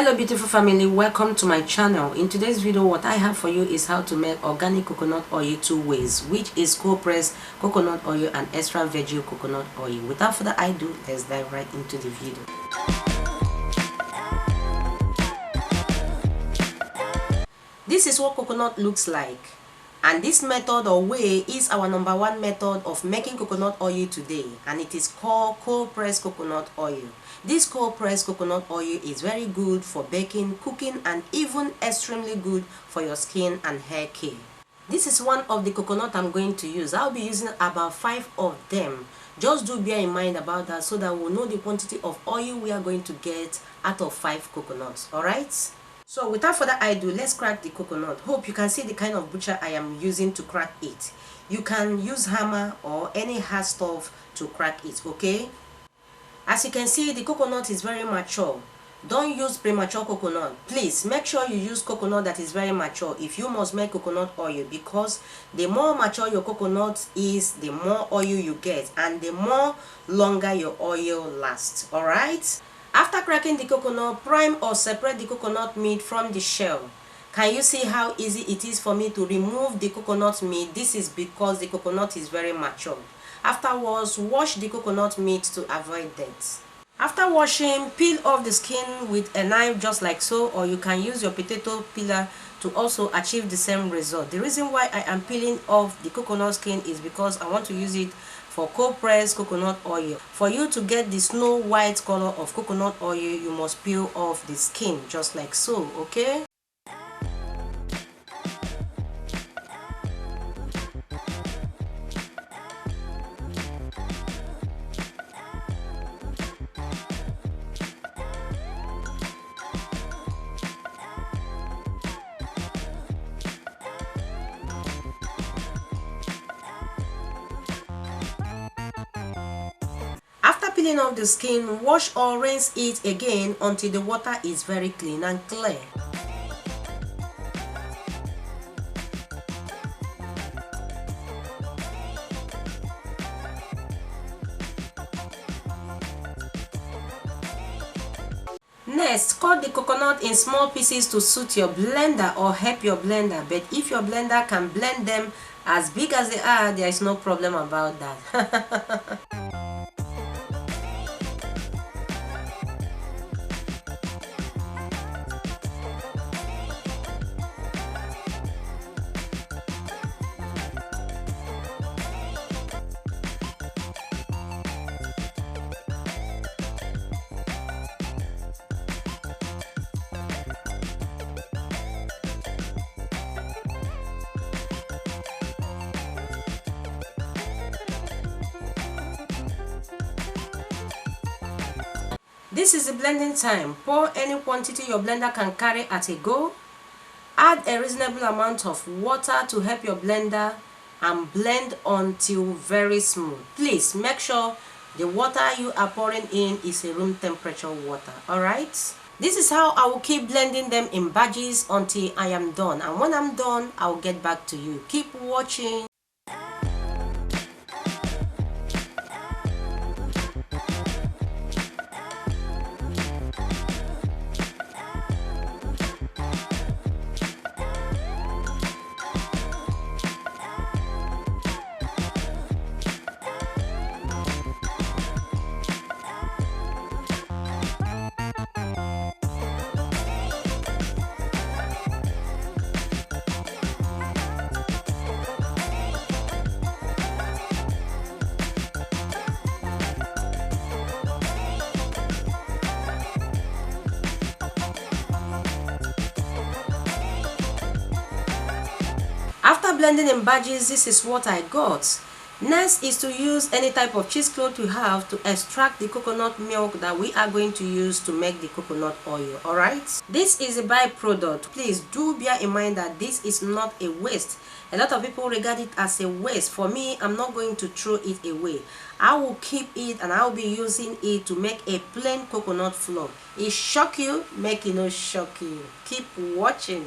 Hello beautiful family, welcome to my channel. In today's video, what I have for you is how to make organic coconut oil two ways, which is cold pressed coconut oil and extra veggie coconut oil. Without further ado, let's dive right into the video. This is what coconut looks like, and this method or way is our number one method of making coconut oil today, and it is called cold pressed coconut oil. This cold pressed coconut oil is very good for baking, cooking, and even extremely good for your skin and hair care. This is one of the coconut I'm going to use. I'll be using about 5 of them. Just do bear in mind about that so that we'll know the quantity of oil we are going to get out of 5 coconuts. Alright? So without further ado, let's crack the coconut. Hope you can see the kind of butcher I am using to crack it. You can use hammer or any hard stuff to crack it, okay? As you can see, the coconut is very mature. Don't use premature coconut. Please make sure you use coconut that is very mature if you must make coconut oil, because the more mature your coconut is, the more oil you get and the more longer your oil lasts. Alright? After cracking the coconut, prime or separate the coconut meat from the shell. Can you see how easy it is for me to remove the coconut meat? This is because the coconut is very mature. Afterwards, wash the coconut meat to avoid dirt. After washing, peel off the skin with a knife just like so, or you can use your potato peeler to also achieve the same result. The reason why I am peeling off the coconut skin is because I want to use it for cold pressed coconut oil. For you to get the snow white color of coconut oil, you must peel off the skin just like so, okay? After peeling off the skin, wash or rinse it again until the water is very clean and clear. Next, cut the coconut in small pieces to suit your blender or help your blender, but if your blender can blend them as big as they are, there is no problem about that. This is the blending time. Pour any quantity your blender can carry at a go. Add a reasonable amount of water to help your blender and blend until very smooth. Please make sure the water you are pouring in is a room temperature water. Alright? This is how I will keep blending them in batches until I am done. And when I'm done, I will get back to you. Keep watching. After blending in batches, this is what I got. Next is to use any type of cheesecloth you have to extract the coconut milk that we are going to use to make the coconut oil. Alright? This is a byproduct. Please do bear in mind that this is not a waste. A lot of people regard it as a waste. For me, I'm not going to throw it away. I will keep it and I'll be using it to make a plain coconut flour. It shock you, make it not shock you. Keep watching.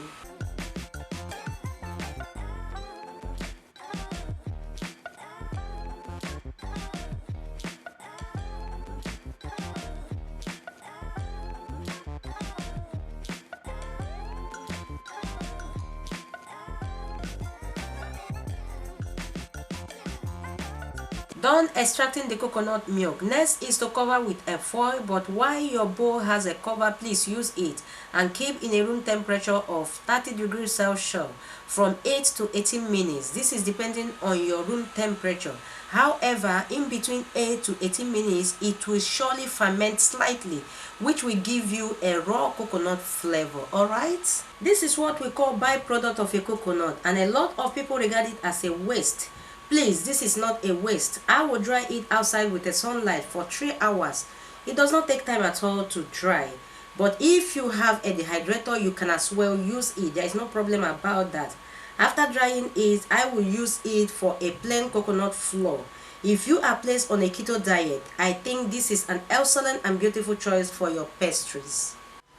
Done extracting the coconut milk. Next is to cover with a foil, but while your bowl has a cover, please use it and keep in a room temperature of 30 degrees Celsius from 8 to 18 minutes. This is depending on your room temperature. However, in between 8 to 18 minutes, it will surely ferment slightly, which will give you a raw coconut flavor. Alright? This is what we call byproduct of a coconut, and a lot of people regard it as a waste. Please, this is not a waste. I will dry it outside with the sunlight for 3 hours. It does not take time at all to dry. But if you have a dehydrator, you can as well use it. There is no problem about that. After drying it, I will use it for a plain coconut flour. If you are placed on a keto diet, I think this is an excellent and beautiful choice for your pastries.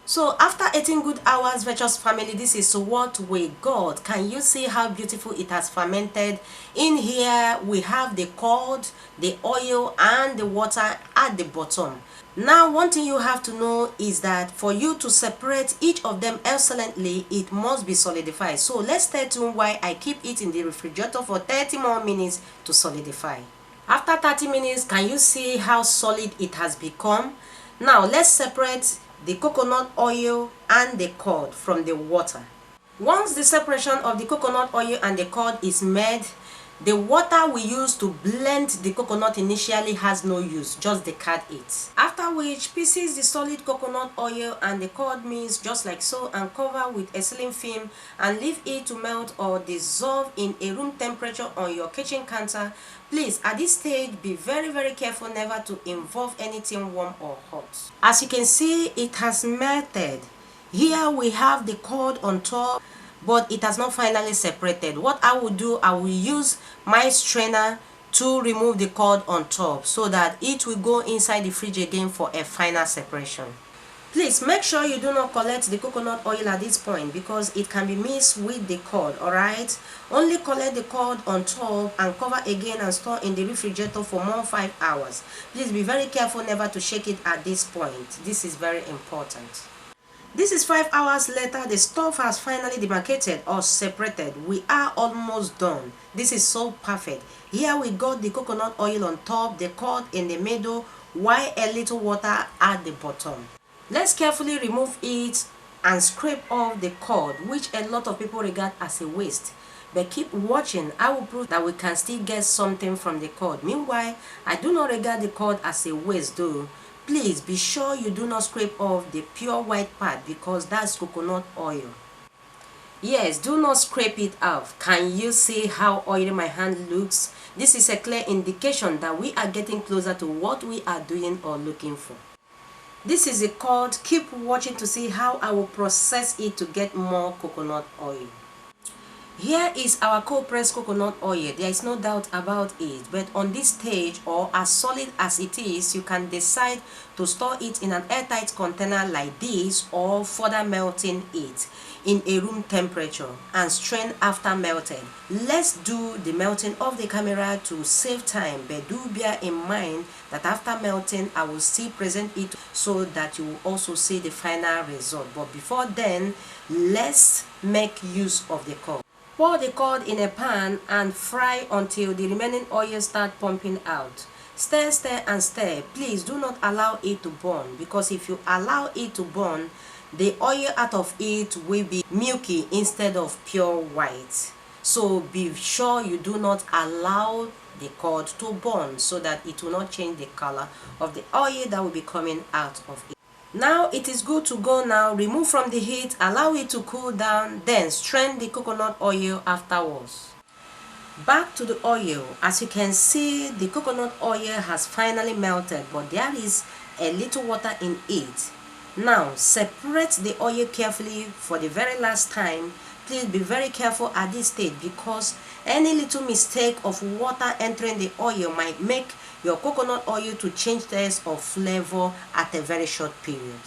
So after 18 good hours, virtuous family, this is what we got. Can you see how beautiful it has fermented? In here we have the curd, the oil and the water at the bottom. Now one thing you have to know is that for you to separate each of them excellently, it must be solidified. So let's stay tuned while I keep it in the refrigerator for 30 more minutes to solidify. After 30 minutes, can you see how solid it has become? Now let's separate the coconut oil and the curd from the water. Once the separation of the coconut oil and the curd is made, the water we use to blend the coconut initially has no use, just discard it. After which, pieces the solid coconut oil and the curd mix just like so and cover with a ceiling film and leave it to melt or dissolve in a room temperature on your kitchen counter. Please, at this stage, be very careful never to involve anything warm or hot. As you can see, it has melted. Here we have the curd on top, but it has not finally separated. What I will do, I will use my strainer to remove the curd on top so that it will go inside the fridge again for a final separation. Please make sure you do not collect the coconut oil at this point because it can be mixed with the curd. Alright, only collect the curd on top and cover again and store in the refrigerator for more 5 hours. Please be very careful never to shake it at this point. This is very important. This is 5 hours later. The stuff has finally demarcated or separated. We are almost done. This is so perfect. Here we got the coconut oil on top, the curd in the middle, while a little water at the bottom. Let's carefully remove it and scrape off the curd, which a lot of people regard as a waste. But keep watching. I will prove that we can still get something from the curd. Meanwhile, I do not regard the curd as a waste though. Please be sure you do not scrape off the pure white part because that's coconut oil. Yes, do not scrape it off. Can you see how oily my hand looks? This is a clear indication that we are getting closer to what we are doing or looking for. This is a curd. Keep watching to see how I will process it to get more coconut oil. Here is our cold pressed coconut oil. There is no doubt about it, but on this stage or as solid as it is, you can decide to store it in an airtight container like this or further melting it in a room temperature and strain after melted. Let's do the melting of the camera to save time, but do bear in mind that after melting I will still present it so that you will also see the final result. But before then, let's make use of the curd. Pour the curd in a pan and fry until the remaining oil starts pumping out. Stir, stir and stir. Please do not allow it to burn because if you allow it to burn, the oil out of it will be milky instead of pure white. So be sure you do not allow the curd to burn so that it will not change the color of the oil that will be coming out of it. Now it is good to go now. Remove from the heat, allow it to cool down, then strain the coconut oil afterwards. Back to the oil. As you can see, the coconut oil has finally melted, but there is a little water in it. Now separate the oil carefully for the very last time. Please be very careful at this stage because any little mistake of water entering the oil might make your coconut oil to change taste or flavor at a very short period.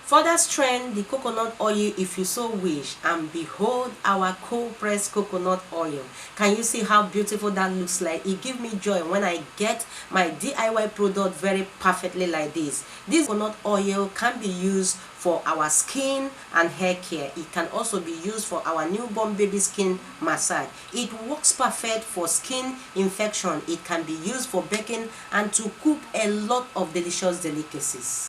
Further strain the coconut oil if you so wish, and behold our cold pressed coconut oil. Can you see how beautiful that looks like? It gives me joy when I get my DIY product very perfectly like this. This coconut oil can be used for our skin and hair care. It can also be used for our newborn baby skin massage. It works perfect for skin infection. It can be used for baking and to cook a lot of delicious delicacies.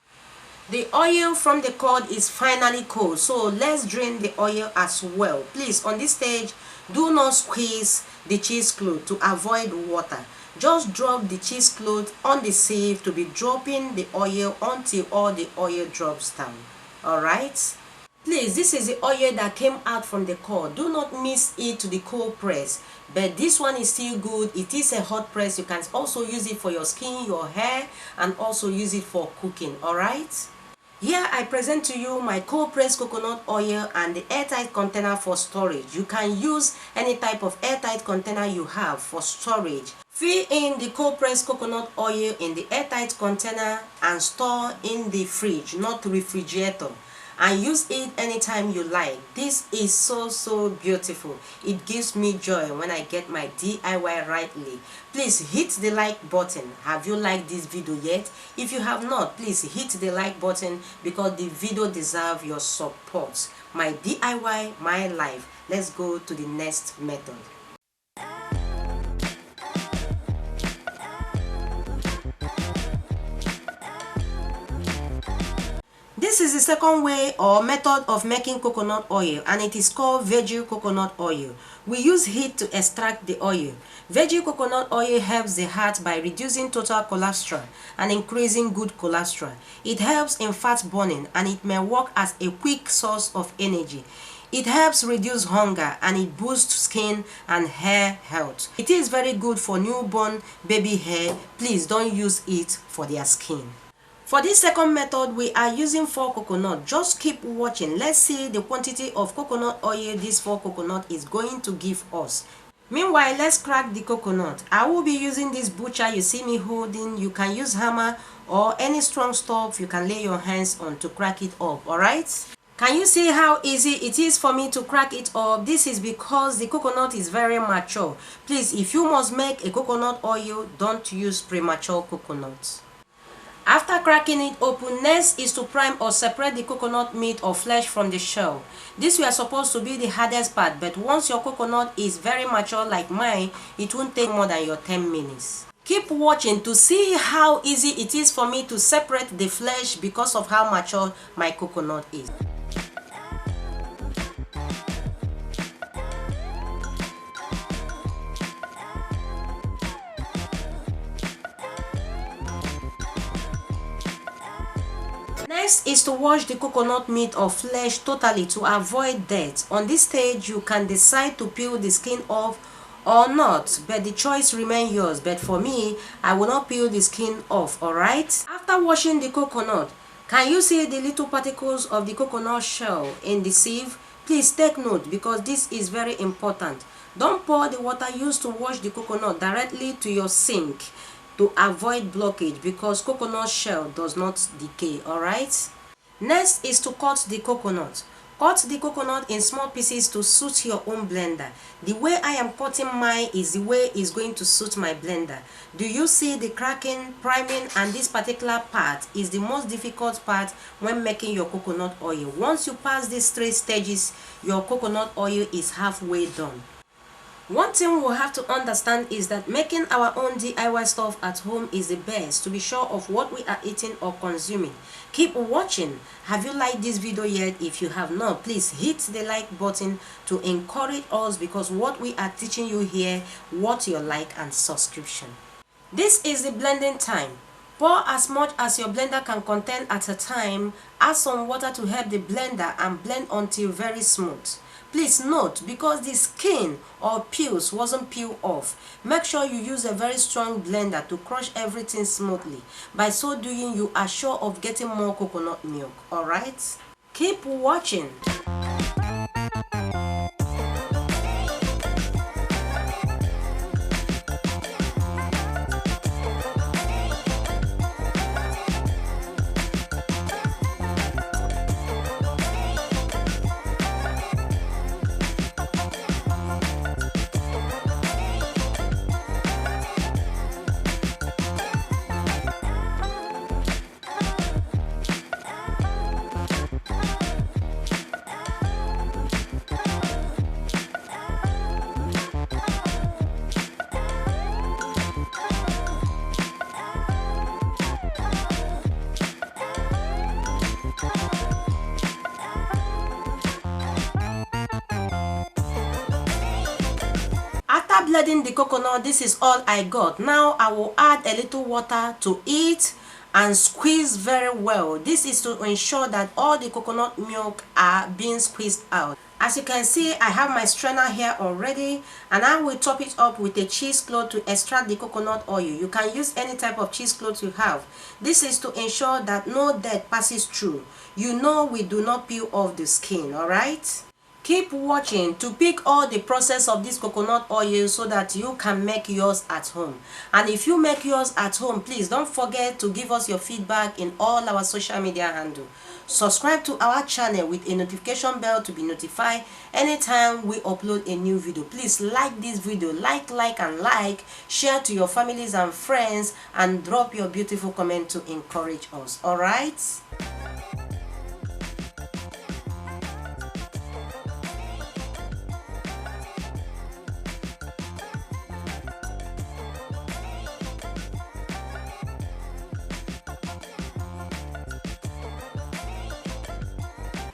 The oil from the curd is finally cold, so let's drain the oil as well. Please, on this stage, do not squeeze the cheesecloth to avoid water. Just drop the cheesecloth on the sieve to be dropping the oil until all the oil drops down. Alright? Please, this is the oil that came out from the curd. Do not mix it to the cold press. But this one is still good. It is a hot press. You can also use it for your skin, your hair, and also use it for cooking. Alright? Here I present to you my cold pressed coconut oil and the airtight container for storage. You can use any type of airtight container you have for storage. Fill in the cold pressed coconut oil in the airtight container and store in the fridge, not refrigerator. And use it anytime you like. This is so beautiful. It gives me joy when I get my DIY rightly. Please hit the like button. Have you liked this video yet? If you have not, please hit the like button because the video deserves your support. My DIY, my life. Let's go to the next method. This is the second way or method of making coconut oil, and it is called veggie coconut oil. We use heat to extract the oil. Veggie coconut oil helps the heart by reducing total cholesterol and increasing good cholesterol. It helps in fat burning and it may work as a quick source of energy. It helps reduce hunger and it boosts skin and hair health. It is very good for newborn baby hair. Please don't use it for their skin. For this second method, we are using 4 coconut. Just keep watching. Let's see the quantity of coconut oil this 4 coconut is going to give us. Meanwhile, let's crack the coconut. I will be using this butcher you see me holding. You can use hammer or any strong stuff you can lay your hands on to crack it up. Alright? Can you see how easy it is for me to crack it up? This is because the coconut is very mature. Please, if you must make a coconut oil, don't use premature coconuts. After cracking it open, next is to prime or separate the coconut meat or flesh from the shell. This was supposed to be the hardest part, but once your coconut is very mature like mine, it won't take more than your 10 minutes. Keep watching to see how easy it is for me to separate the flesh because of how mature my coconut is. Next is to wash the coconut meat or flesh totally to avoid dirt. On this stage, you can decide to peel the skin off or not, but the choice remains yours. But for me, I will not peel the skin off, alright? After washing the coconut, can you see the little particles of the coconut shell in the sieve? Please take note because this is very important. Don't pour the water used to wash the coconut directly to your sink to avoid blockage because coconut shell does not decay. Alright, next is to cut the coconut. Cut the coconut in small pieces to suit your own blender. The way I am cutting mine is the way it's going to suit my blender. Do you see the cracking, priming, and this particular part is the most difficult part when making your coconut oil. Once you pass these 3 stages, your coconut oil is halfway done. One thing we'll have to understand is that making our own DIY stuff at home is the best to be sure of what we are eating or consuming. Keep watching. Have you liked this video yet? If you have not, please hit the like button to encourage us because what we are teaching you here, what you like and subscription. This is the blending time. Pour as much as your blender can contain at a time. Add some water to help the blender and blend until very smooth. Please note, because the skin or peels wasn't peeled off, make sure you use a very strong blender to crush everything smoothly. By so doing, you are sure of getting more coconut milk. Alright? Keep watching. After blending the coconut, this is all I got. Now I will add a little water to it and squeeze very well. This is to ensure that all the coconut milk are being squeezed out. As you can see, I have my strainer here already, and I will top it up with a cheesecloth to extract the coconut oil. You can use any type of cheesecloth you have. This is to ensure that no dirt passes through. You know we do not peel off the skin, alright? Keep watching to pick all the process of this coconut oil so that you can make yours at home. And if you make yours at home, please don't forget to give us your feedback in all our social media handle. Subscribe to our channel with a notification bell to be notified anytime we upload a new video. Please like this video, like, share to your families and friends, and drop your beautiful comment to encourage us. Alright?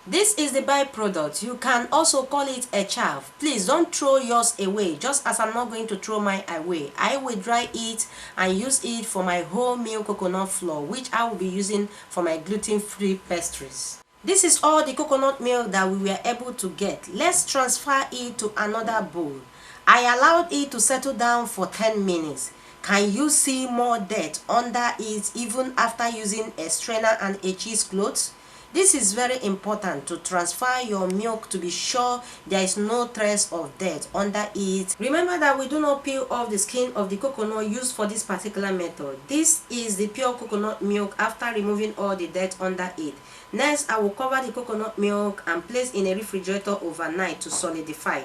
This is the byproduct. You can also call it a chaff. Please don't throw yours away, just as I'm not going to throw mine away. I will dry it and use it for my wholemeal coconut flour, which I will be using for my gluten-free pastries. This is all the coconut milk that we were able to get. Let's transfer it to another bowl. I allowed it to settle down for 10 minutes. Can you see more dirt under it even after using a strainer and a cheesecloth? This is very important to transfer your milk to be sure there is no trace of dirt under it. Remember that we do not peel off the skin of the coconut used for this particular method. This is the pure coconut milk after removing all the dirt under it. Next, I will cover the coconut milk and place in a refrigerator overnight to solidify.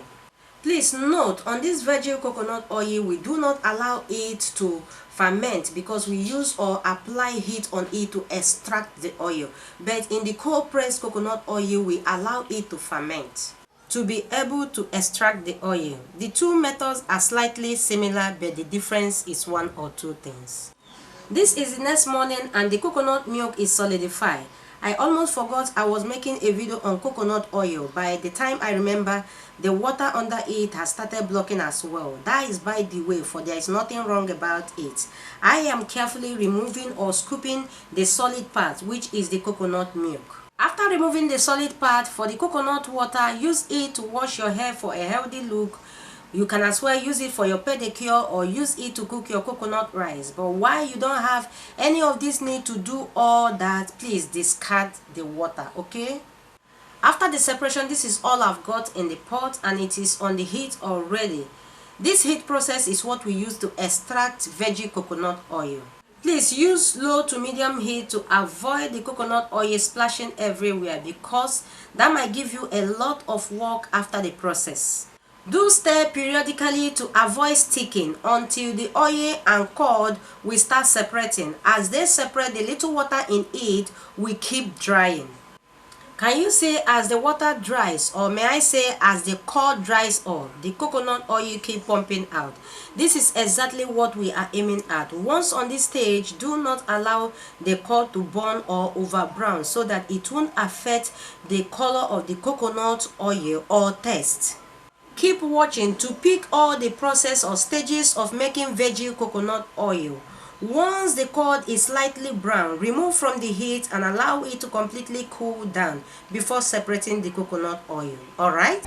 Please note, on this veggie coconut oil, we do not allow it to ferment because we use or apply heat on it to extract the oil. But in the cold pressed coconut oil, we allow it to ferment to be able to extract the oil. The two methods are slightly similar, but the difference is one or two things. This is the next morning and the coconut milk is solidified. I almost forgot I was making a video on coconut oil. By the time I remember, the water under it has started blocking as well. That is by the way, for there is nothing wrong about it. I am carefully removing or scooping the solid part, which is the coconut milk. After removing the solid part, for the coconut water, use it to wash your hair for a healthy look. You can as well use it for your pedicure or use it to cook your coconut rice. But while you don't have any of this need to do all that, please discard the water, okay? After the separation, this is all I've got in the pot and it is on the heat already. This heat process is what we use to extract veggie coconut oil. Please use low to medium heat to avoid the coconut oil splashing everywhere because that might give you a lot of work after the process. Do stir periodically to avoid sticking until the oil and curd will start separating. As they separate, the little water in it will keep drying. Can you say as the water dries, or may I say as the curd dries off, the coconut oil keep pumping out? This is exactly what we are aiming at. Once on this stage, do not allow the curd to burn or over brown so that it won't affect the color of the coconut oil or taste. Keep watching to pick all the process or stages of making veggie coconut oil. Once the curd is slightly brown, remove from the heat and allow it to completely cool down before separating the coconut oil. Alright?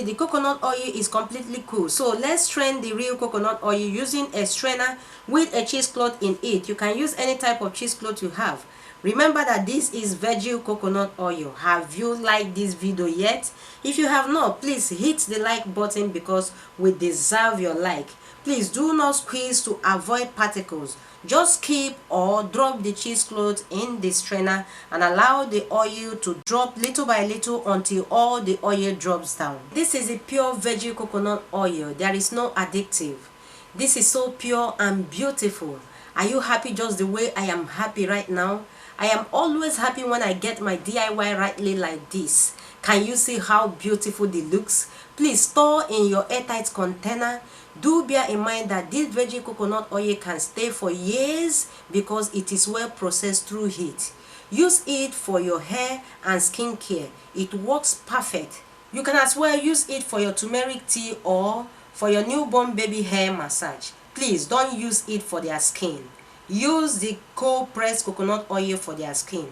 The coconut oil is completely cool, so let's strain the real coconut oil using a strainer with a cheesecloth in it. You can use any type of cheesecloth you have. Remember that this is veggie coconut oil. Have you liked this video yet? If you have not, please hit the like button because we deserve your like. Please do not squeeze to avoid particles. Just keep or drop the cheesecloth in the strainer and allow the oil to drop little by little until all the oil drops down. This is a pure veggie coconut oil. There is no additive. This is so pure and beautiful. Are you happy just the way I am happy right now? I am always happy when I get my DIY rightly like this. Can you see how beautiful it looks? Please store in your airtight container. Do bear in mind that this veggie coconut oil can stay for years because it is well processed through heat. Use it for your hair and skin care. It works perfect. You can as well use it for your turmeric tea or for your newborn baby hair massage. Please don't use it for their skin. Use the cold pressed coconut oil for their skin.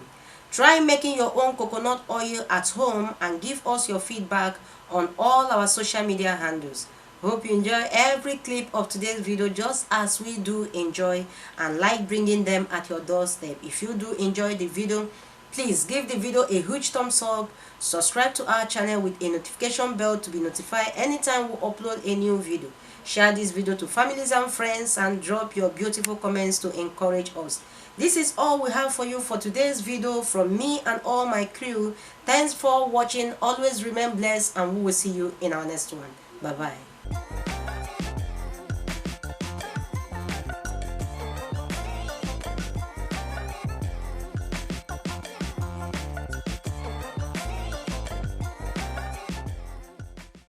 Try making your own coconut oil at home and give us your feedback on all our social media handles. Hope you enjoy every clip of today's video just as we do enjoy and like bringing them at your doorstep. If you do enjoy the video, please give the video a huge thumbs up, subscribe to our channel with a notification bell to be notified anytime we upload a new video. Share this video to families and friends and drop your beautiful comments to encourage us. This is all we have for you for today's video from me and all my crew. Thanks for watching. Always remain blessed and we will see you in our next one. Bye bye.